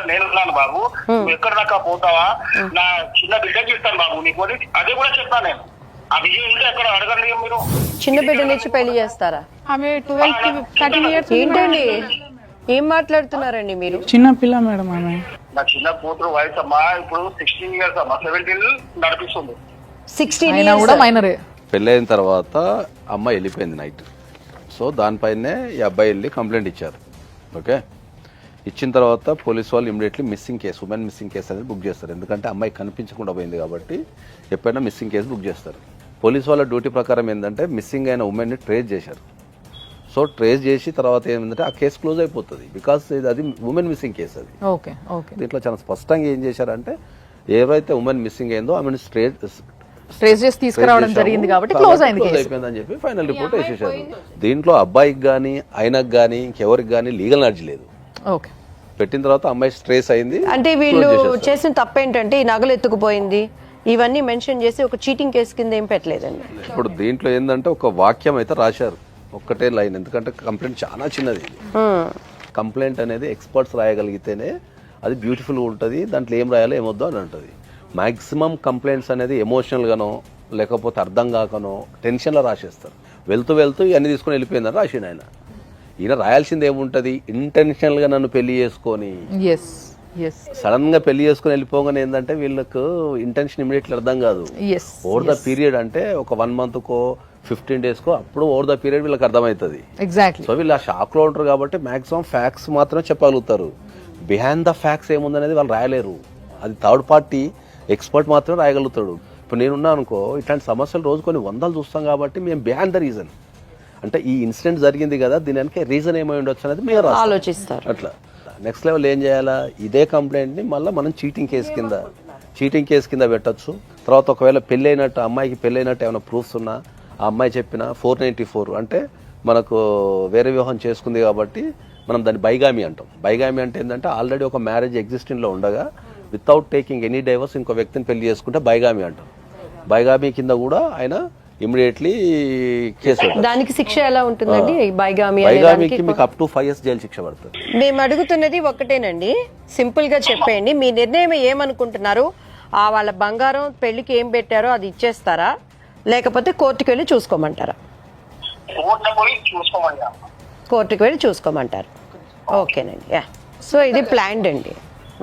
నేనున్నాను బాబు, నువ్వు ఎక్కడ దాకా పోతావా, నా చిన్న బిడ్డకి ఇస్తాను బాబు నీకు అని అదే కూడా చెప్పాను నేను. ఆ విజయం ఉంటే ఎక్కడ అడగండి మీరు. చిన్న బిడ్డనిచ్చి పెళ్లి చేస్తారా? ఆమె 12-13 years ఏంటండి ఏం మాట్లాడుతున్నారండి మీరు? చిన్న పిల్ల మేడం ఆమె. నా చిన్న కూతురు వయసు అమ్మా ఇప్పుడు 16 years అమ్మా, 17 నడిపిస్తుంది. 16 అయినా కూడా మైనరే. పెళ్ళైన తర్వాత అమ్మాయి వెళ్ళిపోయింది నైట్. సో దానిపైనే ఈ అబ్బాయి వెళ్ళి కంప్లైంట్ ఇచ్చారు. ఓకే, ఇచ్చిన తర్వాత పోలీస్ వాళ్ళు immediately missing case, women missing case అనేది బుక్ చేస్తారు. ఎందుకంటే అమ్మాయి కనిపించకుండా పోయింది కాబట్టి ఎప్పుడైనా మిస్సింగ్ కేసు బుక్ చేస్తారు. పోలీస్ వాళ్ళ డ్యూటీ ప్రకారం ఏంటంటే మిస్సింగ్ అయిన ఉమెన్ని ట్రేస్ చేశారు. సో ట్రేస్ చేసి తర్వాత ఏంటంటే ఆ కేసు క్లోజ్ అయిపోతుంది, బికాస్ అది ఉమెన్ మిస్సింగ్ కేసు. అది ఓకే ఓకే. దీంట్లో చాలా స్పష్టంగా ఏం చేశారంటే ఏవైతే ఉమెన్ మిస్సింగ్ అయిందో ఆమెను ట్రేస్ చేసి తీసుకురావడం జరిగింది కాబట్టి క్లోజ్ అయింది కేసు అయిపోయిందని చెప్పి ఫైనల్ రిపోర్ట్ వేసేసారు. దీంట్లో అబ్బాయికి కానీ ఆయనకు కానీ ఇంకెవరికి కానీ లీగల్ నాలెడ్జ్ లేదు. ఓకే, పెట్టిన తర్వాత అమ్మాయి స్ట్రెస్ అయింది. అంటే వీళ్ళు చేసిన తప్పేంటంటే ఈ నగలు ఎత్తుకుపోయింది ఇవన్నీ మెన్షన్ చేసి ఒక చీటింగ్ కేసు కింద ఏం పెట్టలేదండి. ఇప్పుడు దీంట్లో ఏంటంటే ఒక వాక్యం అయితే రాశారు, ఒక్కటే లైన్. ఎందుకంటే కంప్లైంట్ చాలా చిన్నది. కంప్లైంట్ అనేది ఎక్స్పర్ట్స్ రాయగలిగితేనే అది బ్యూటిఫుల్గా ఉంటుంది, దాంట్లో ఏం రాయాలో ఏమొద్దో అని ఉంటుంది. మ్యాక్సిమం కంప్లైంట్స్ అనేది ఎమోషనల్గానో లేకపోతే అర్థం కాకనో టెన్షన్లో రాసేస్తారు. వెళ్తూ వెళ్తూ ఇవన్నీ తీసుకొని వెళ్ళిపోయిందని రాసిండు ఆయన. ఈయన రాయాల్సింది ఏముంటుంది, ఇంటెన్షనల్గా నన్ను పెళ్లి చేసుకొని సడన్ గా పెళ్లి చేసుకుని వెళ్ళిపోగానే ఏంటంటే వీళ్ళకు ఇంటెన్షన్ ఇమీడియట్లీ అర్థం కాదు. ఓవర్ ద పీరియడ్ అంటే ఒక 1 month కో 15 days కో అప్పుడు ఓవర్ ద పీరియడ్ వీళ్ళకి అర్థమవుతుంది. సో వీళ్ళు ఆ షాక్ లో ఉంటారు కాబట్టి మాక్సిమం ఫ్యాక్ట్స్ మాత్రమే చెప్పగలుగుతారు. బిహైండ్ ద ఫ్యాక్ట్స్ ఏముందనేది వాళ్ళు రాయలేరు. అది థర్డ్ పార్టీ ఎక్స్పర్ట్ మాత్రమే రాయగలుగుతాడు. ఇప్పుడు నేనున్నా అనుకో, ఇట్లాంటి సమస్యలు రోజు కొన్ని 100 చూస్తాం కాబట్టి మేము బిహైండ్ ద రీజన్ అంటే ఈ ఇన్సిడెంట్ జరిగింది కదా, దీని వెనక రీజన్ ఏమై ఉండొచ్చు అనేది మీరు రాస్తారు. ఆలోచిస్తారు. అట్లా నెక్స్ట్ లెవెల్ ఏం చేయాలా, ఇదే కంప్లైంట్ని మళ్ళీ మనం చీటింగ్ కేసు కింద పెట్టచ్చు. తర్వాత ఒకవేళ పెళ్ళైనట్టు, అమ్మాయికి పెళ్ళైనట్టు ఏమైనా ప్రూఫ్స్ ఉన్నా, ఆ అమ్మాయి చెప్పిన 494 అంటే మనకు వేరే వివాహం చేసుకుంది కాబట్టి మనం దాన్ని బైగామి అంటాం. బైగామి అంటే ఏంటంటే ఆల్రెడీ ఒక మ్యారేజ్ ఎగ్జిస్టింగ్లో ఉండగా వితౌట్ టేకింగ్ ఎనీ డైవర్స్ ఇంకో వ్యక్తిని పెళ్లి చేసుకుంటే బైగామి అంటాం. బైగామి కింద కూడా ఆయన ఇమ్మీడియట్లీ కేసు పెట్టాలి. దానికి శిక్ష ఎలా ఉంటుందండి? బైగామికి మీకు అప్ టు 5 years జైలు శిక్ష పడుతుంది. మేము అడుగుతున్నది ఒకటేనండి, సింపుల్ గా చెప్పేయండి. మీ నిర్ణయం ఏమనుకుంటున్నారు? వాళ్ళ బంగారం పెళ్లికి ఏం పెట్టారో అది ఇచ్చేస్తారా, లేకపోతే కోర్టుకు వెళ్ళి చూసుకోమంటారా? కోర్టుకు వెళ్ళి చూసుకోమంటారు. ఓకేనండి. యా, సో ఇది ప్లాన్డ్ అండి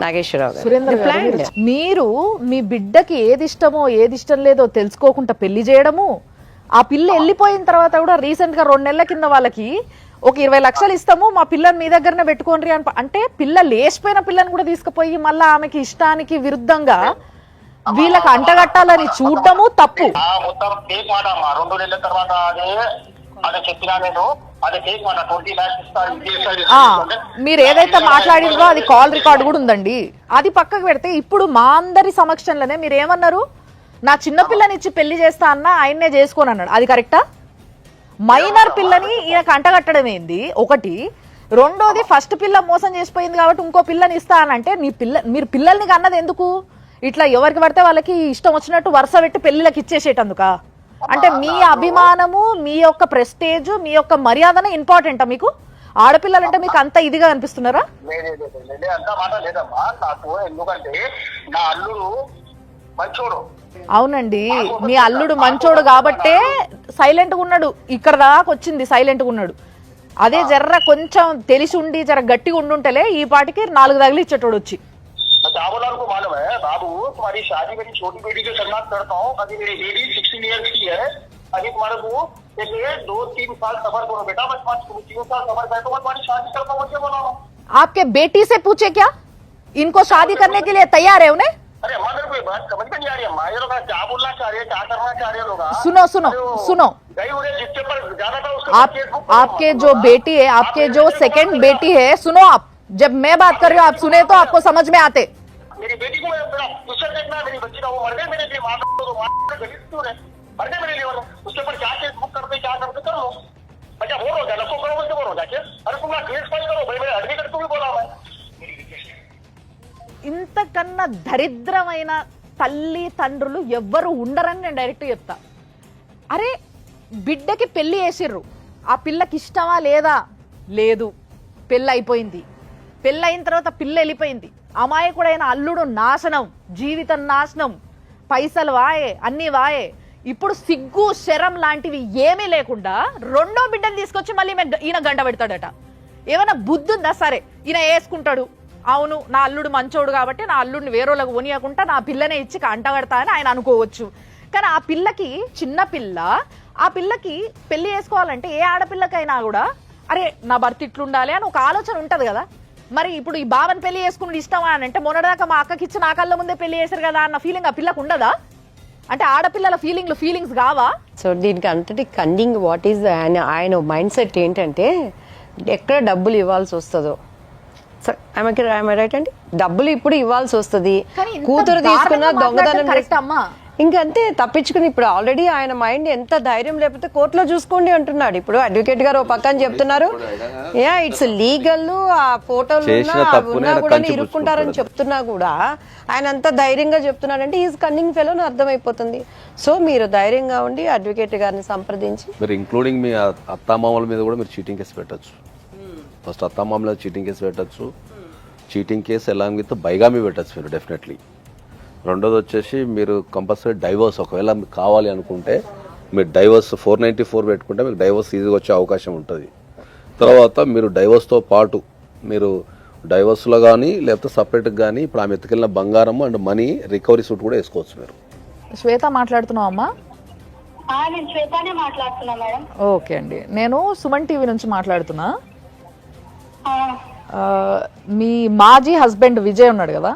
నాగేశ్వరరావు గారు. సురేందర్ గారు, మీరు మీ బిడ్డకి ఏది ఇష్టమో ఏది ఇష్టం లేదో తెలుసుకోకుండా పెళ్లి చేయడము, ఆ పిల్ల వెళ్ళిపోయిన తర్వాత కూడా రీసెంట్ గా 2 నెలల కింద వాళ్ళకి ఒక 20 లక్షలు ఇస్తాము మా పిల్లని మీ దగ్గరనే పెట్టుకోండి అంటే పిల్ల లేచిపోయిన పిల్లని కూడా తీసుకుపోయి మళ్ళీ ఆమెకి ఇష్టానికి విరుద్ధంగా వీళ్ళకి అంటగట్టాలని చూడటము తప్పు. మొత్తం కేక్ మాట అమ్మా. 2 నెలల తర్వాత అదే చెప్పినా నేను, అదే కేక్ మాట 20 lakhs ఇస్తాను. మీరు ఏదైతే మాట్లాడిందో అది కాల్ రికార్డ్ కూడా ఉందండి. అది పక్కకు పెడితే ఇప్పుడు మా అందరి సమక్షంలోనే మీరు ఏమన్నారు, నా చిన్న పిల్లనిచ్చి పెళ్లి చేస్తా అన్న ఆయన్నే చేసుకోని అన్నాడు. అది కరెక్టా? మైనర్ పిల్లని ఈయనకు అంటగట్టడం ఏంది ఒకటి. రెండోది ఫస్ట్ పిల్ల మోసం చేసిపోయింది కాబట్టి ఇంకో పిల్లని ఇస్తా అని అంటే మీరు పిల్లల్ని కన్నది ఎందుకు? ఇట్లా ఎవరికి పడితే వాళ్ళకి ఇష్టం వచ్చినట్టు వరుస పెట్టి పెళ్లిళ్ళకి ఇచ్చేసేటందుక? అంటే మీ అభిమానము, మీ యొక్క ప్రెస్టేజ్, మీ యొక్క మర్యాదనే ఇంపార్టెంటా మీకు? ఆడపిల్లలంటే మీకు అంత ఇదిగా అనిపిస్తున్నారా? అంత మాట లేదమ్మా నాకు. ఎందుకంటే నా అల్లుడు మంచోడు. అవునండి, మీ అల్లుడు మంచోడు కాబట్టే సైలెంట్ గా ఉన్నాడు. ఇక్కడ దాకా వచ్చింది సైలెంట్ గా ఉన్నాడు. అదే జర్ర కొంచెం తెలిసి ఉండి జర గట్టిగా ఉండుంటేలే ఈ పాటికి 4 తగిలి ఇచ్చేటోడు వచ్చి. बाबूलाल को मालूम है बाबू, तुम्हारी शादी मेरी छोटी बेटी के साथ करता हूँ. अभी मेरी बेटी 16 years की है. अभी तुम्हारे को 2-3 साल सफर करो बेटा. मैं 3 साल सफर करता हूँ, तुम्हारी शादी करता हूँ. बोला रहा हूँ आपके बेटी से पूछे क्या इनको शादी करने के लिए तैयार है उन्हें? अरे अम्मा मेरे को बात समझ में नहीं आ रही अम्मा. ये लोग क्या बोलना चाह रहे हैं, क्या करना चाह रहे हैं लोग? सुनो सुनो सुनो, जिसके पर ज्यादा था उसके आपके जो बेटी है, आपके जो सेकंड बेटी है, सुनो आप, जब मैं बात कर रही हूँ आप सुने तो आपको समझ में आते. मेरी बेटी को फ्यूचर देखना, मेरी बच्ची का वो मर गए मेरे लिए, मर गए मेरे लिए. उसके ऊपर क्या केस बुक करते क्या करते कर लो. अच्छा बोलो जाए लखो करो बोल बोलो जाके. अरे तुम केस फाइल करो भाई, मैं एडवोकेट को भी बोला मैं. ఇంతకన్నా దరిద్రమైన తల్లి తండ్రులు ఎవ్వరు ఉండరని నేను డైరెక్ట్ చెప్తా. అరే బిడ్డకి పెళ్లి చేసిర్రు, ఆ పిల్లకి ఇష్టమా లేదా? లేదు. పెళ్ళి అయిపోయింది. పెళ్ళి అయిన తర్వాత పిల్ల వెళ్ళిపోయింది. అమాయకుడైన అల్లుడు నాశనం, జీవితం నాశనం, పైసలు వాయే, అన్ని వాయే. ఇప్పుడు సిగ్గు శరం లాంటివి ఏమీ లేకుండా 2వ బిడ్డను తీసుకొచ్చి మళ్ళీ ఈయన గంట పెడతాడట. ఏమైనా బుద్ధి ఉందా? సరే ఈయన వేసుకుంటాడు, అవును నా అల్లుడు మంచోడు కాబట్టి నా అల్లుడిని వేరేలకు కొనియకుండా నా పిల్లనే ఇచ్చి అంటగడతా అని ఆయన అనుకోవచ్చు. కానీ ఆ పిల్లకి, చిన్న పిల్ల, ఆ పిల్లకి పెళ్లి చేసుకోవాలంటే ఏ ఆడపిల్లకైనా కూడా అరే నా భర్త ఇట్లుండాలి అని ఒక ఆలోచన ఉంటది కదా. మరి ఇప్పుడు ఈ బావని పెళ్లి చేసుకుని ఇష్టమా అని అంటే మొన్నటిదాకా మా అక్కకి ఇచ్చి నా కళ్ళ ముందే పెళ్లి చేశారు కదా అన్న ఫీలింగ్ ఆ పిల్లకు ఉండదా? అంటే ఆడపిల్లల ఫీలింగ్స్ కావా? సో దీనికి అంతటి కన్నింగ్ వాట్ ఈస్ ఆయన మైండ్ సెట్ ఏంటంటే ఎక్కడ డబ్బులు ఇవ్వాల్సి వస్తుందో, రైట్ అండి, డబ్బులు ఇప్పుడు ఇవ్వాల్సి వస్తుంది, కూతురు తీసుకున్న దొంగతనం అమ్మా ఇంకంతే తప్పించుకుని. ఇప్పుడు ఆల్రెడీ ఆయన మైండ్ ఎంత ధైర్యం లేకపోతే కోర్టులో చూసుకోండి అంటున్నాడు. ఇప్పుడు అడ్వకేట్ గారు ఒక పక్కన చెప్తున్నారు యా ఇట్స్ లీగల్, ఆ ఫోటోలు ఉన్నా కూడా ఇరుక్కుంటారని చెప్తున్నా కూడా ఆయన అంత ధైర్యంగా చెప్తున్నాడంటే ఈజ్ కన్నింగ్ ఫెలో అని అర్థమైపోతుంది. సో మీరు ధైర్యంగా ఉండి అడ్వకేట్ గారిని సంప్రదించి, మీరు ఇంక్లూడింగ్ మీ అత్తామామల మీద కూడా మీరు చీటింగ్ కేసు పెట్టచ్చు. ఫస్ట్ అత్తామామల చీటింగ్ కేసు పెట్టచ్చు. Cheating case along with bigamy పెట్టచ్చు మీరు డెఫినెట్లీ. రెండోది వచ్చేసి మీరు కంపల్సరీ డైవర్స్, ఒకవేళ మీకు కావాలి అనుకుంటే మీరు డైవర్స్ 494 పెట్టుకుంటే మీకు డైవర్స్ ఈజీగా వచ్చే అవకాశం ఉంటుంది. తర్వాత మీరు డైవర్స్తో పాటు మీరు డైవర్స్లో కానీ లేకపోతే సపరేట్గా కానీ ఇప్పుడు ఆమె ఎత్తుకెళ్ళిన బంగారం అండ్ మనీ రికవరీ సూట్ కూడా వేసుకోవచ్చు. మీరు శ్వేత మాట్లాడుతున్నావు అమ్మా? నేను శ్వేతానే మాట్లాడుతున్నా మేడం. ఓకే అండి, నేను సుమన్ టీవీ నుంచి మాట్లాడుతున్నా. మీ మాజీ హస్బెండ్ విజయ్ ఉన్నాడు కదా,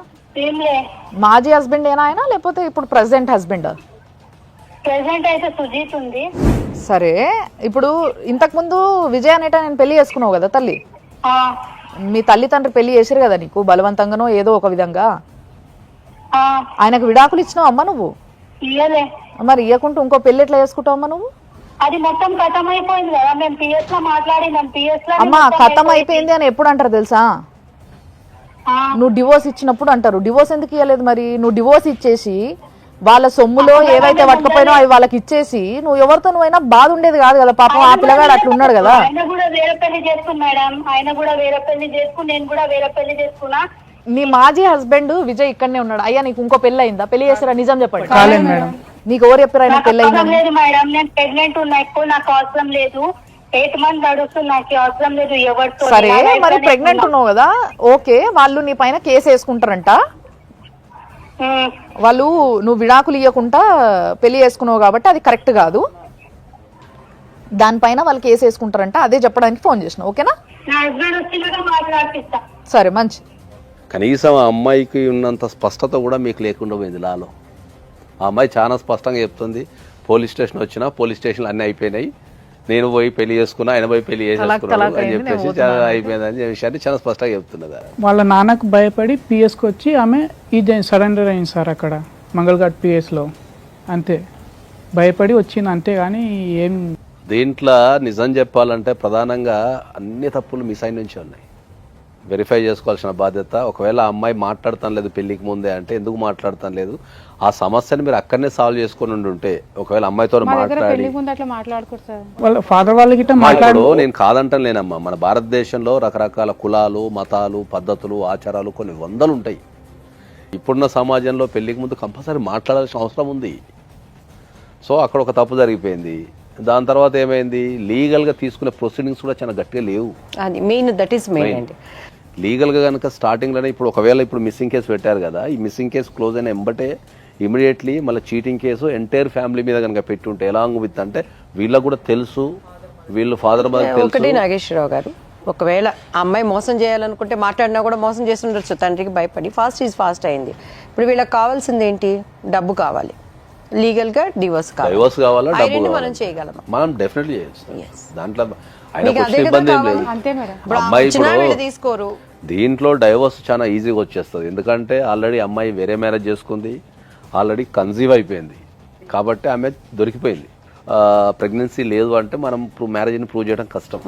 మాజీ హస్బెండ్ ఏనా ఆయన లేకపోతే ఇప్పుడు ప్రెసెంట్ హస్బెండ్? ప్రెసెంట్ అయితే సుజీత్ ఉంది. సరే, ఇప్పుడు ఇంతకుముందు విజయ్ అనేట నేను పెళ్లి చేసుకున్నావు కదా తల్లి, ఆ, మీ తల్లిదండ్రులు పెళ్లి చేసారు కదా నీకు బలవంతంగానో ఏదో ఒక విధంగా, ఆ, ఆయనకు విడాకులు ఇచ్చినావు అమ్మ నువ్వు, ఇయ్యలే. మరి ఇవ్వకుంటూ ఇంకో పెళ్లి ఎట్లా చేసుకుంటావు అమ్మ నువ్వు? అది మొత్తం ఖతం అయిపోయింది కదా, మేము పిఎస్ లో మాట్లాడినాం. పిఎస్ లో అమ్మ ఖతం అయిపోయింది అని ఎప్పుడు అంటారు తెలుసా? నువ్వు డివోర్స్ ఇచ్చినప్పుడు అంటారు. డివోర్స్ ఎందుకు ఇవ్వలేదు మరి? నువ్వు డివోర్స్ ఇచ్చేసి వాళ్ళ సొమ్ములో ఏవైతే పట్టుకుపోయినా అవి వాళ్ళకి ఇచ్చేసి నువ్వు ఎవరితో నువ్వైనా బాధ ఉండేది కాదు కదా. పాపం ఆ పిల్లగాడు అట్లా ఉన్నాడు కదా. ఆయన కూడా వేరే పెళ్లి చేసుకున్నా మేడం, ఆయన కూడా వేరే పెళ్లి చేసుకుని, నేను కూడా వేరే పెళ్లి చేసుకున్నా. నీ మాజీ హస్బెండ్ విజయ్ ఇక్కడనే ఉన్నాడు. అయ్యా నీకు ఇంకో పెళ్లి అయిందా? పెళ్లి చేస్తారా? నిజం చెప్పండి. కాలేదు మేడం. నీకు ఎవరు చెప్పారు ఆయన పెళ్లి అవసరం అయిందని? లేదు మేడం, నేను ప్రెగ్నెంట్ ఉన్నా, ఎక్కువ నాకు అవసరం లేదు. 8 months నడుస్తుంది, నాకు అవసరం లేదు ఎవరితో. సరే, మరి ప్రెగ్నెంట్ ఉన్నావు కదా, ఓకే, వాళ్ళు నీ పైన కేసు వేసుకుంటారంట. వాళ్ళు నువ్వు విడాకులు ఇవ్వకుండా పెళ్లి చేసుకున్నావు కాబట్టి అది కరెక్ట్ కాదు, దానిపైన వాళ్ళు కేసు వేసుకుంటారంట. అదే చెప్పడానికి ఫోన్ చేసిన, ఓకేనా? నా హస్బెండ్ వచ్చినాక మాట్లాడిస్తా. సరే, మంచి. కనీసం ఆ అమ్మాయికి ఉన్నంత స్పష్టత కూడా మీకు లేకుండా పోయింది లాలో. ఆ అమ్మాయి చాలా స్పష్టంగా చెప్తుంది, పోలీస్ స్టేషన్ వచ్చినా పోలీస్ స్టేషన్లు అన్నీ అయిపోయినాయి, నేను పోయి పెళ్లి చేసుకున్నా, ఆయన పోయి పెళ్లి చేసేసుకున్నాను అని చెప్పేసి చాలా అయిపోయిందని విషయాన్ని చాలా స్పష్టంగా చెప్తున్నది. వాళ్ళ నాన్నకు భయపడి పిఎస్కి వచ్చి ఆమె ఇది సరెండర్ అయింది సార్ అక్కడ మంగళఘాట్ పిఎస్లో. అంతే, భయపడి వచ్చింది అంతే, కానీ ఏం. దీంట్లో నిజం చెప్పాలంటే ప్రధానంగా అన్ని తప్పులు మీ సైడ్ నుంచి ఉన్నాయి. వెరిఫై చేసుకోవాల్సిన బాధ్యత. ఒకవేళ ఆ అమ్మాయి మాట్లాడతాం లేదు పెళ్లికి ముందే అంటే ఎందుకు మాట్లాడతాం లేదు, ఆ సమస్యని మీరు అక్కడనే సాల్వ్ చేసుకుని ఉంటే, ఒకవేళ అమ్మాయితో మాట్లాడి అట్లా మాట్లాడుకోరు సార్. వాళ్ళ ఫాదర్ వాళ్ళకి ఇప్పుడు నేను కాదంటాను లేనమ్మా, మన భారతదేశంలో రకరకాల కులాలు, మతాలు, పద్ధతులు, ఆచారాలు కొన్ని వందలు ఉంటాయి. ఇప్పుడున్న సమాజంలో పెళ్లికి ముందు కంపల్సరీ మాట్లాడాల్సిన అవసరం ఉంది. సో అక్కడ ఒక తప్పు జరిగిపోయింది. దాని తర్వాత ఏమైంది, లీగల్గా తీసుకునే ప్రొసీడింగ్స్ కూడా చాలా గట్టిగా లేవు. అది మెయిన్, దట్ ఈస్ మెయిన్ అండి. లీగల్గా కనుక స్టార్టింగ్లోనే ఇప్పుడు ఒకవేళ ఇప్పుడు మిస్సింగ్ కేసు పెట్టారు కదా, ఈ మిస్సింగ్ కేసు క్లోజ్ అయిన ఎంబటే ఇమీడియట్లీ మళ్ళీ చీటింగ్ కేసు ఎంటైర్ ఫ్యామిలీ మీద కనుక పెట్టి ఉంటే ఎలాంగ్ విత్ అంటే వీళ్ళకు కూడా తెలుసు, వీళ్ళు ఫాదర్ మదర్ ఒకటి తెలుసు. నాగేశ్వరరావు గారు, ఒకవేళ ఆ అమ్మాయి మోసం చేయాలనుకుంటే మాట్లాడినా కూడా మోసం చేస్తుండొచ్చు, తండ్రికి భయపడి. ఫాస్ట్ అయింది. ఇప్పుడు వీళ్ళకి కావాల్సింది ఏంటి? డబ్బు కావాలి, లీగల్ గా డివోర్స్ కావాలా, డబ్బు మనం చేయగలం, మనం డెఫినెట్లీ చేయొచ్చు. దాంట్లో మీకు ఆయనకు అదే వచ్చే కదా ఇబ్బంది ఏం లేదు. అంతే మేడం. అమ్మాయి వచ్చినా వీళ్ళు ఇప్పుడు తీసుకోరు. దీంట్లో డైవర్స్ చాలా ఈజీగా వచ్చేస్తుంది, ఎందుకంటే ఆల్రెడీ అమ్మాయి వేరే మ్యారేజ్ చేసుకుంది, ఆల్రెడీ కన్సీవ్ అయిపోయింది, కాబట్టి ఆమె దొరికిపోయింది. ప్రెగ్నెన్సీ లేదు అంటే మనం మ్యారేజ్ని ప్రూవ్ చేయడం కష్టం.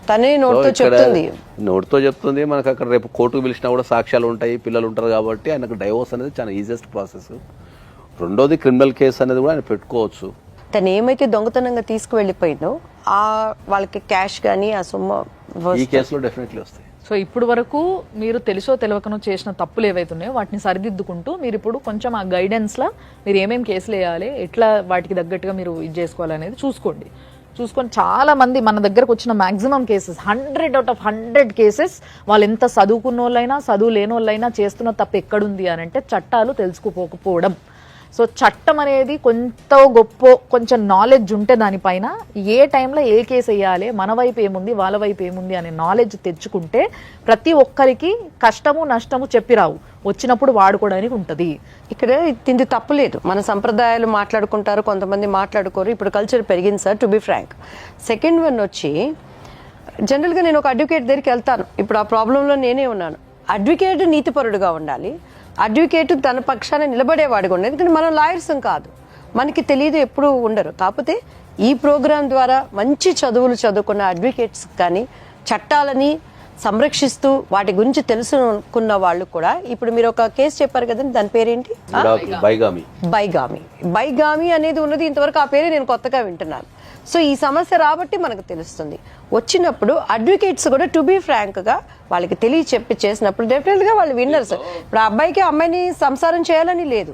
తనే నోట్తో చెప్తుంది, నోటితో చెప్తుంది. మనకు అక్కడ రేపు కోర్టుకు పిలిచినా కూడా సాక్ష్యాలు ఉంటాయి, పిల్లలు ఉంటారు, కాబట్టి ఆయనకు డైవోర్స్ అనేది చాలా ఈజియెస్ట్ ప్రాసెస్. రెండోది క్రిమినల్ కేసు అనేది కూడా ఆయన పెట్టుకోవచ్చు. తను ఏమైతే దొంగతనంగా తీసుకువెళ్ళిపోయిందో ఆ వాళ్ళకి క్యాష్ కానీ ఆ సొమ్ము ఈ కేసులో డెఫినెట్లీ వస్తాయి. సో ఇప్పుడు వరకు మీరు తెలుసో తెలియకనో చేసిన తప్పులు ఏవైతున్నాయో వాటిని సరిదిద్దుకుంటూ మీరు ఇప్పుడు కొంచెం ఆ గైడెన్స్లో మీరు ఏమేమి కేసులు వేయాలి, ఎట్లా వాటికి తగ్గట్టుగా మీరు ఇది చేసుకోవాలనేది చూసుకొని చాలా మంది మన దగ్గరకు వచ్చిన maximum cases 100 out of 100 cases వాళ్ళు ఎంత చదువుకున్న వాళ్ళైనా చదువు లేని వాళ్ళైనా చేస్తున్న తప్పు ఎక్కడుంది అని అంటే చట్టాలు తెలుసుకోకపోవడం. సో చట్టం అనేది కొంత గొప్ప కొంచెం నాలెడ్జ్ ఉంటే దానిపైన ఏ టైంలో ఏ కేసు వేయాలి, మన వైపు ఏముంది వాళ్ళ వైపు ఏముంది అనే నాలెడ్జ్ తెచ్చుకుంటే ప్రతి ఒక్కరికి కష్టము నష్టము చెప్పిరావు, వచ్చినప్పుడు వాడుకోవడానికి ఉంటుంది. ఇక్కడ తింది తప్పులేదు, మన సంప్రదాయాలు మాట్లాడుకుంటారు, కొంతమంది మాట్లాడుకోరు. ఇప్పుడు కల్చర్ పెరిగింది sir, to be frank. Second one వచ్చి జనరల్గా నేను ఒక అడ్వకేట్ దగ్గరికి వెళ్తాను, ఇప్పుడు ఆ ప్రాబ్లంలో నేనే ఉన్నాను. అడ్వకేట్ నీతిపరుడుగా ఉండాలి, అడ్వకేట్ తన పక్షాన నిలబడేవాడిగా ఉండాలి. ఎందుకంటే మనం లాయర్స్ కాదు, మనకి తెలియదు, ఎప్పుడు ఉండరు. కాకపోతే ఈ ప్రోగ్రాం ద్వారా మంచి చదువులు చదువుకున్న అడ్వకేట్స్ కానీ చట్టాలని సంరక్షిస్తూ వాటి గురించి తెలుసుకున్న వాళ్ళు కూడా, ఇప్పుడు మీరు ఒక కేసు చెప్పారు కదండి, దాని పేరేంటి? బైగామి అనేది ఉన్నది, ఇంతవరకు ఆ పేరే నేను కొత్తగా వింటున్నాను. సో ఈ సమస్య రాబట్టి మనకు తెలుస్తుంది. వచ్చినప్పుడు అడ్వకేట్స్ కూడా టు బి ఫ్రాంక్ గా వాళ్ళకి చెప్పి చేసినప్పుడు డెఫినెట్ గా వాళ్ళు విన్నర్స్. ఇప్పుడు ఆ అబ్బాయికి అమ్మాయిని సంసారం చేయాలని లేదు,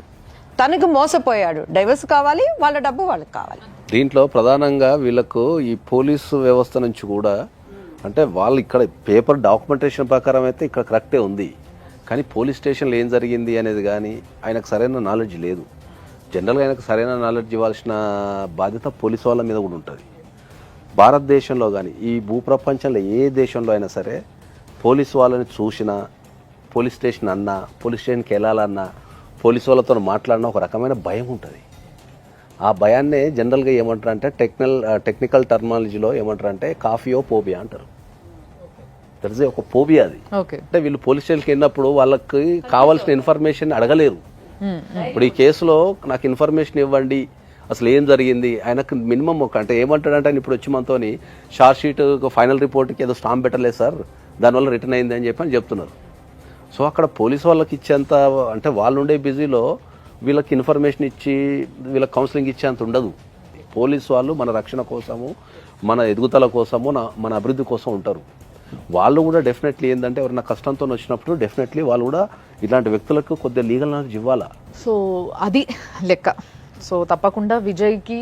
తనకు మోసపోయాడు, డైవర్స్ కావాలి, వాళ్ళ డబ్బు వాళ్ళకి కావాలి. దీంట్లో ప్రధానంగా వీళ్ళకు ఈ పోలీసు వ్యవస్థ నుంచి కూడా అంటే వాళ్ళు ఇక్కడ పేపర్ డాక్యుమెంటేషన్ ప్రకారం అయితే ఇక్కడ కరెక్టే ఉంది, కానీ పోలీస్ స్టేషన్లో ఏం జరిగింది అనేది కానీ ఆయనకు సరైన నాలెడ్జ్ లేదు. జనరల్గా ఆయనకు సరైన నాలెడ్జ్ ఇవ్వాల్సిన బాధ్యత పోలీసు వాళ్ళ మీద కూడా ఉంటుంది. భారతదేశంలో కానీ ఈ భూప్రపంచంలో ఏ దేశంలో అయినా సరే పోలీసు వాళ్ళని చూసినా, పోలీస్ స్టేషన్ అన్నా, పోలీస్ స్టేషన్కి వెళ్ళాలన్నా, పోలీసు వాళ్ళతో మాట్లాడినా ఒక రకమైన భయం ఉంటుంది. ఆ భయాన్నే జనరల్గా ఏమంటారు అంటే టెక్నికల్ టర్మాలజీలో ఏమంటారు అంటే కాఫియోఫోబియా అంటారు. దట్ ఇస్ ఒక ఫోబియా అది. ఓకే. అంటే వీళ్ళు పోలీస్ స్టేషన్కి వెళ్ళినప్పుడు వాళ్ళకి కావాల్సిన ఇన్ఫర్మేషన్ అడగలేరు. ఇప్పుడు ఈ కేసులో నాకు ఇన్ఫర్మేషన్ ఇవ్వండి, అసలు ఏం జరిగింది, ఆయనకు మినిమం ఒక అంటే ఏమంటాడంటే ఆయన ఇప్పుడు వచ్చి మనతోని షార్ట్ షీట్ ఫైనల్ రిపోర్ట్కి ఏదో స్టాంప్ పెట్టలేదు సార్, దానివల్ల రిటర్న్ అయింది అని చెప్పి అని చెప్తున్నారు. సో అక్కడ పోలీసు వాళ్ళకి ఇచ్చేంత అంటే వాళ్ళు ఉండే బిజీలో వీళ్ళకి ఇన్ఫర్మేషన్ ఇచ్చి వీళ్ళకి కౌన్సిలింగ్ ఇచ్చేంత ఉండదు. పోలీసు వాళ్ళు మన రక్షణ కోసము, మన ఎదుగుదల కోసము, మన అభివృద్ధి కోసం ఉంటారు. వాళ్ళు కూడా డెఫినెట్లీ ఏంటంటే ఎవరైనా కష్టంతో వచ్చినప్పుడు డెఫినెట్లీ వాళ్ళు కూడా ఇలాంటి వ్యక్తులకు కొద్దిగా లీగల్ నాలెడ్జ్ ఇవ్వాలా. సో అది లెక్క. సో తప్పకుండా విజయ్కి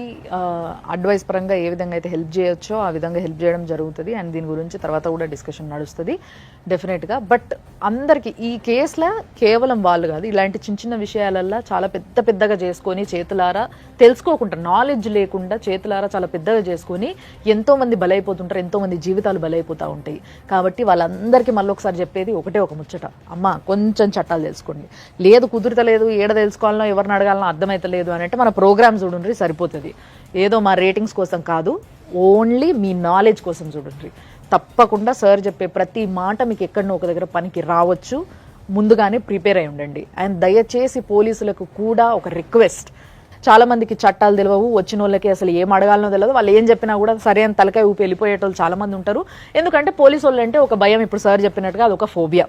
అడ్వైస్ పరంగా ఏ విధంగా అయితే హెల్ప్ చేయొచ్చో ఆ విధంగా హెల్ప్ చేయడం జరుగుతుంది. అండ్ దీని గురించి తర్వాత కూడా డిస్కషన్ నడుస్తుంది డెఫినెట్గా. బట్ అందరికీ ఈ కేసులో కేవలం వాళ్ళు కాదు, ఇలాంటి చిన్న చిన్న విషయాలల్లో చాలా పెద్దగా చేసుకొని చేతులారా తెలుసుకోకుండా, నాలెడ్జ్ లేకుండా చేతులారా చాలా పెద్దగా చేసుకొని ఎంతోమంది బలైపోతుంటారు, ఎంతోమంది జీవితాలు బలైపోతూ ఉంటాయి. కాబట్టి వాళ్ళందరికీ మళ్ళీ ఒకసారి చెప్పేది ఒకటే ఒక ముచ్చట, అమ్మ కొంచెం చట్టాలు తెలుసుకోండి. లేదు కుదురుతలేదు, ఏడ తెలుసుకోవాలనో ఎవరిని అడగాలనో అర్థమవుతలేదు అని అంటే మన ప్రోగ్రామ్ చూడండి సరిపోతుంది. ఏదో మా రేటింగ్స్ కోసం కాదు, ఓన్లీ మీ నాలెడ్జ్ కోసం చూడండి. తప్పకుండా సార్ చెప్పే ప్రతి మాట మీకు ఎక్కడనో ఒక దగ్గర పనికి రావచ్చు, ముందుగానే ప్రిపేర్ అయి ఉండండి. అండ్ దయచేసి పోలీసులకు కూడా ఒక రిక్వెస్ట్, చాలా మందికి చట్టాలు తెలియవు, వచ్చిన వాళ్ళకి అసలు ఏం అడగాలనో తెలియదు, వాళ్ళు ఏం చెప్పినా కూడా సరే అని తలకాయ ఊపి వెళ్ళిపోయేటోళ్ళు చాలా మంది ఉంటారు. ఎందుకంటే పోలీసు వాళ్ళు అంటే ఒక భయం, ఇప్పుడు సార్ చెప్పినట్టుగా అదొక ఫోబియా.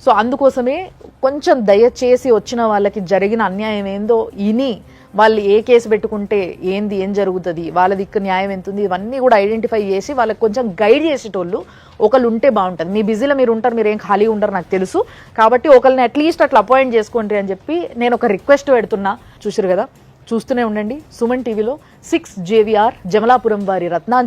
సో అందుకోసమే కొంచెం దయచేసి వచ్చిన వాళ్ళకి జరిగిన అన్యాయం ఏందో ఇని వాళ్ళు ఏ కేసు పెట్టుకుంటే ఏం జరుగుతుంది, వాళ్ళ దిక్కు న్యాయం ఎంతుంది, ఇవన్నీ కూడా ఐడెంటిఫై చేసి వాళ్ళకి కొంచెం గైడ్ చేసేటోళ్ళు ఒకళ్ళు ఉంటే బాగుంటుంది. మీ బిజీలో మీరు ఉంటారు, మీరు ఏం ఖాళీ ఉండరు నాకు తెలుసు. కాబట్టి ఒకరిని అట్లీస్ట్ అట్లా అపాయింట్ చేసుకోండి అని చెప్పి నేను ఒక రిక్వెస్ట్ పెడుతున్నా. చూసారు కదా, చూస్తూనే ఉండండి సుమన్ టీవీలో 6 JVR జమలాపురం వారి రత్నా